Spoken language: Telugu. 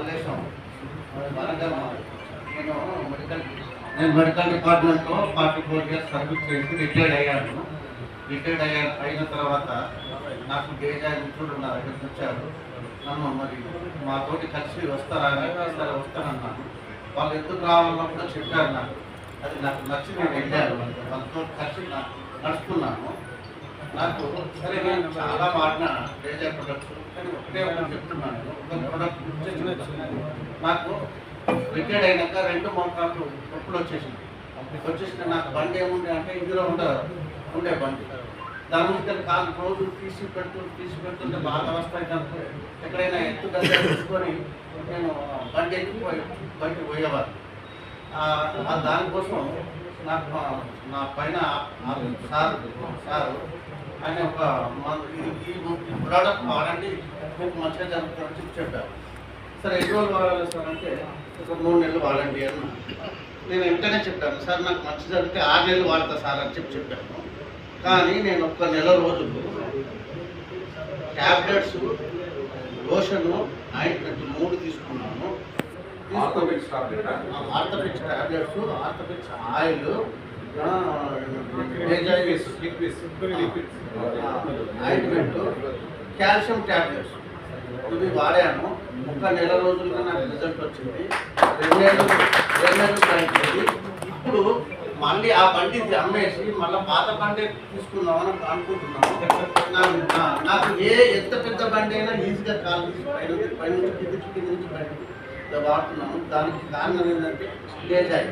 మల్లేశం వరంగల్. నేను మెడికల్ డిపార్ట్మెంట్లో 44 years సర్వీస్ చేసి రిటైర్డ్ అయ్యాను. అయిన తర్వాత నాకు బేజాయి మిత్రుడు నా దగ్గరికి వచ్చారు. నన్ను మరి మాతోటి కలిసి వస్తారా అని వస్తానన్నాను. వాళ్ళు ఎందుకు రావాలో కూడా చెప్పారు. అది నాకు నచ్చి నేను వెళ్ళాను. వాళ్ళతో కలిసి నడుచుకున్నాను. నాకు సరే నేను చాలా వాడిన బేజాయి ప్రొడక్ట్స్, కానీ ఒకటే ఒకటి చెప్తున్నాను. ఒక ప్రొడక్ట్ నాకు రిటైర్డ్ అయినాక 2 మోటార్లు ఒప్పుడు వచ్చేసింది. నాకు బండి ఏముంది అంటే ఇందులో ఉండే బండి. దాని నుంచి కాలు రోజు తీసి పెడుతుంటే బాగా వస్తాయి. దాంట్లో ఎక్కడైనా ఎత్తు దగ్గర తీసుకొని నేను బండి ఎక్కిపోయి బయటకు పోయేవారు. దానికోసం నాకు నా పైన సారు ఆయన ఒక ఈ ప్రోడక్ట్ వాడండి, మీకు మంచిగా జరుగుతుందని చెప్పారు. సరే ఎన్ని రోజులు వాడాలి సార్ అంటే ఒక 3 నెలలు వాడండి అన్న. నేను వెంటనే చెప్పాను, సార్ నాకు మంచి జరిగితే 6 నెలలు వాడతా సార్ అని చెప్పాను. కానీ నేను ఒక నెల రోజులు ట్యాబ్లెట్స్, లోషను, ఆయింట్మెంట్ 3 తీసుకున్నాను. Orthopix tablets, Orthopix oil, ointment, calcium tablets ఇవి వాడాను. ఒక నెల రోజులుగా నాకు రిజల్ట్ వచ్చింది. 2 నెలలు పడింది. ఇప్పుడు మళ్ళీ ఆ బండి అమ్మేసి మళ్ళీ పాత బండి తీసుకుందామని అనుకుంటున్నాను. నాకు ఎంత పెద్ద బండి అయినా ఈజీగా కాలు తీసి పైన కింద నుంచి బయటకు వాడుతున్నాను. దానికి కారణం ఏంటంటే బేజాయి.